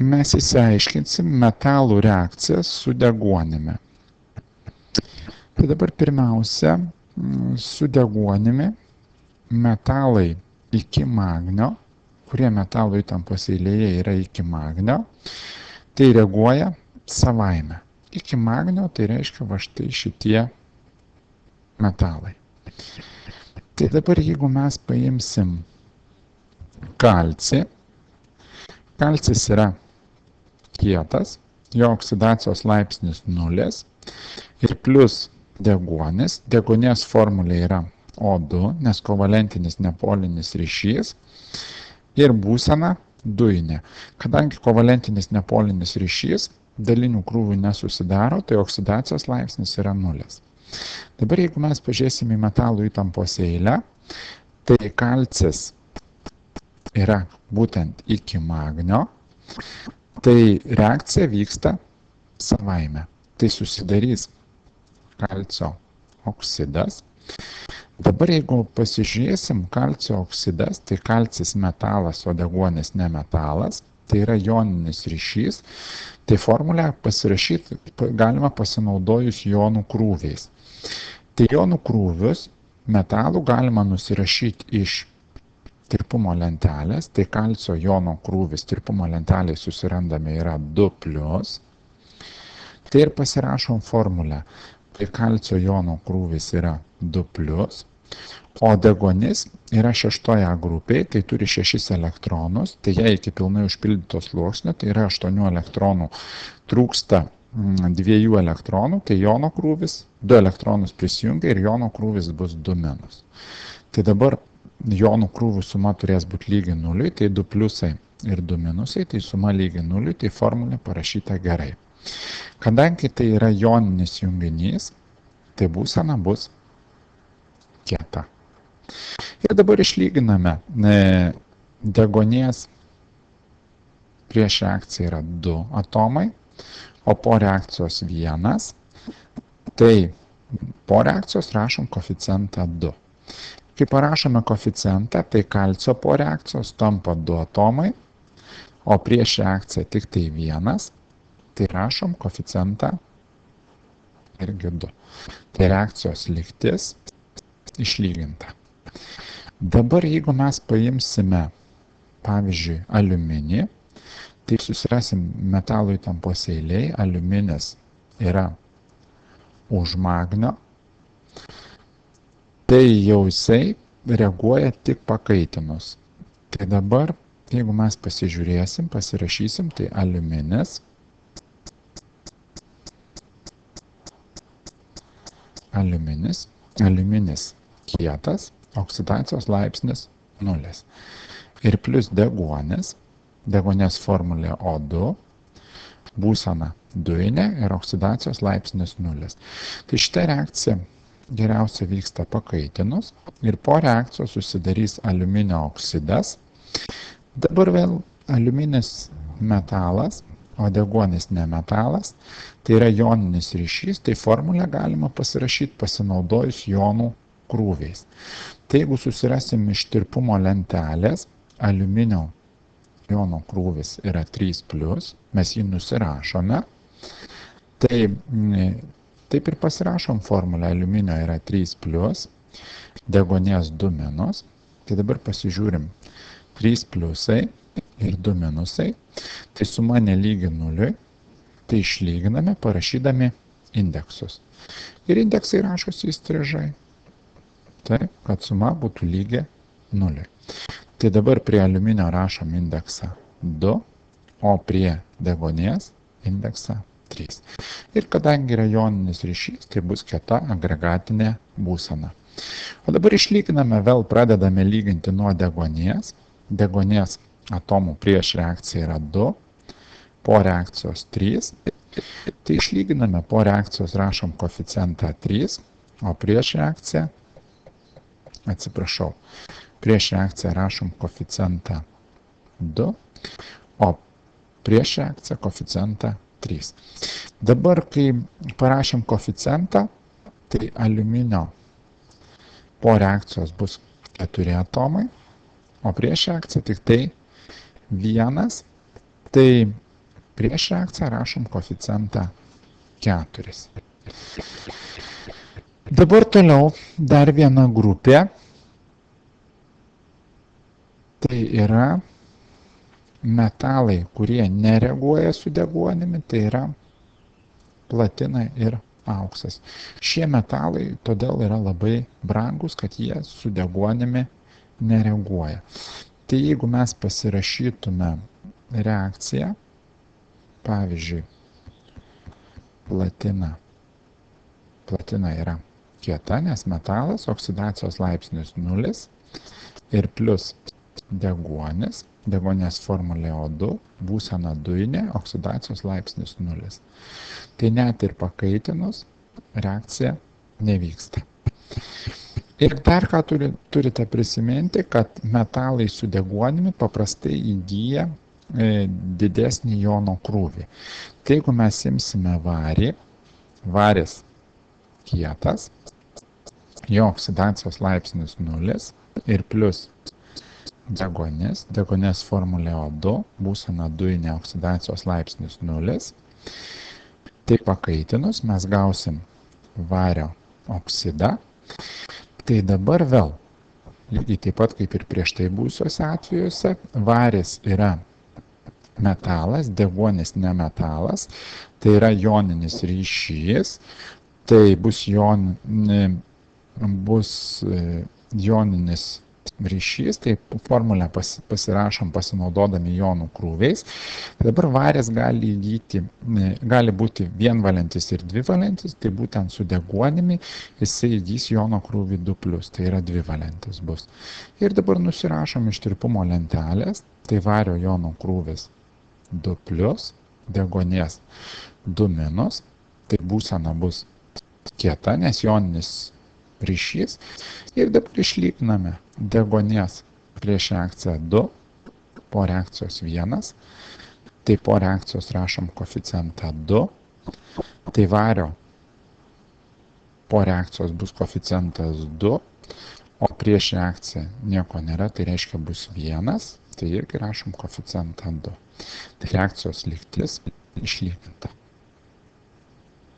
mes įsiaiškinsim metalų reakcijas su deguonimi. Tai dabar pirmiausia, su deguonimi metalai iki magnio, kurie metalų įtampos eilėje yra iki magnio, tai reaguoja savaime. Iki magnio tai reiškia va štai šitie metalai. Tai dabar jeigu mes paimsim kalcį, kalcis yra kietas, jo oksidacijos laipsnis 0 ir plus deguonis, deguonies formulė yra O2, nes kovalentinis nepolinis ryšys ir būsena dujinė. Kadangi kovalentinis nepolinis ryšys dalinių krūvių nesusidaro, tai oksidacijos laipsnis yra 0. Dabar jeigu mes pažiūrėsime į metalų įtampos eilę, tai kalcis yra būtent iki magnio, tai reakcija vyksta savaime. Tai susidarys kalcio oksidas. Dabar jeigu pasižiūrėsim kalcio oksidas, tai kalcis metalas, o deguonis ne metalas, tai yra joninis ryšys, tai formulę pasirašyti galima pasinaudojus jonų krūviais. Tai jonų krūvius metalų galima nusirašyti iš tirpumo lentelės, tai kalcio jono krūvis tirpumo lentelėje susirandame yra 2+. Tai ir pasirašom formulę. Tai kalcio jono krūvis yra 2+, o deguonis yra 6 grupėje, tai turi 6 elektronus, tai jei iki pilnai užpildytos sluoksnio, tai yra 8 elektronų, trūksta 2 elektronų, tai jono krūvis, 2 elektronus prisijungia ir jono krūvis bus 2-. Tai dabar jonų krūvių suma turės būti lygi 0, tai 2 pliusai ir 2 minusai, tai suma lygi 0, tai formulė parašyta gerai. Kadangi tai yra joninis junginys, tai būsena bus kieta. Ir dabar išlyginame deguonies prieš reakciją yra 2 atomai, o po reakcijos 1, tai po reakcijos rašom koeficientą 2. Kai parašome koeficientą, tai kalcio po reakcijos tampa 2 atomai, o prieš reakciją tik tai 1, tai rašom koeficientą irgi 2. Tai reakcijos lygtis išlyginta. Dabar jeigu mes paimsime, pavyzdžiui, aliuminį, tai susirasim metalų įtampos eilėje, aliuminis yra už magnio, tai jau jisai reaguoja tik pakaitinus. Tai dabar, jeigu mes pasižiūrėsim, pasirašysim, tai aliuminis kietas, oksidacijos laipsnis 0. Ir plus deguonis, deguonies formulė O2, būsena dujinė ir oksidacijos laipsnis 0. Tai šita reakcija geriausia vyksta pakaitinus ir po reakcijos susidarys aliuminio oksidas. Dabar vėl aliuminis metalas, o deguonis ne metalas, tai yra joninis ryšys, tai formulę galima pasirašyti pasinaudojus jonų krūviais. Tai jeigu susirasim iš tirpumo lentelės, aliuminio jono krūvis yra 3+, mes jį nusirašome, tai taip ir pasirašom formulę, aliuminio yra 3+, deguonies 2-. Tai dabar pasižiūrim 3 pliusai ir 2 minusai, tai suma nelygi 0, tai išlyginame parašydami indeksus. Ir indeksai rašosi įstrižai, taip, kad suma būtų lygi 0. Tai dabar prie aliuminio rašom indeksą 2, o prie deguonies indeksą 3. Ir kadangi yra joninis ryšys, tai bus kieta agregatinė būsena. O dabar išlyginame, vėl pradedame lyginti nuo deguonies. Deguonies atomų prieš reakciją yra 2, po reakcijos 3. Tai išlyginame, po reakcijos rašom koeficientą 3, o prieš reakciją, prieš reakciją rašom koeficientą 2, o prieš reakciją koeficientą 3. Dabar, kai parašėm koeficientą, tai aliuminio po reakcijos bus 4 atomai, o prieš reakciją tik tai 1. Tai Prieš reakciją rašom koeficientą 4. Dabar toliau dar viena grupė. Tai yra metalai, kurie nereaguoja su deguonimi, tai yra platina ir auksas. Šie metalai todėl yra labai brangus, kad jie su deguonimi nereaguoja. Tai jeigu mes pasirašytume reakciją, pavyzdžiui, platina yra kieta, nes metalas, oksidacijos laipsnis 0 ir plus deguonis, deguonies formulė O2, būsena dujinė, oksidacijos laipsnis 0. Tai net ir pakaitinus reakcija nevyksta. Ir dar ką turite prisiminti, kad metalai su deguonimi paprastai įgyja didesnį jono krūvį. Tai jeigu mes imsime varį, varis kietas, jo oksidacijos laipsnis 0 ir plus deguonies formulė O2, būsena dujinė, oksidacijos laipsnis 0. Tai pakaitinus mes gausim vario oksidą. Tai dabar vėl, lygiai taip pat kaip ir prieš tai būsiuose atvejuose, varis yra metalas, deguonis ne metalas, tai yra joninis ryšys, tai bus joninis ryšys, tai formulę pasirašom pasinaudodami jonų krūviais. Dabar varis gali būti vienvalentis ir dvivalentis, tai būtent su deguonimi jisai įgys jono krūvį 2+, tai yra dvivalentis bus. Ir dabar nusirašom iš tirpumo lentelės, tai vario jono krūvis 2+, deguonies 2-, tai būsena bus kieta, nes joninis ryšys. Ir dabar išlyginame deguonies prieš reakciją 2, po reakcijos 1, tai po reakcijos rašom koeficientą 2, tai vario po reakcijos bus koeficientas 2, o prieš reakciją nieko nėra, tai reiškia bus 1, tai irgi rašom koeficientą 2. Tai reakcijos lygtis išlyginta.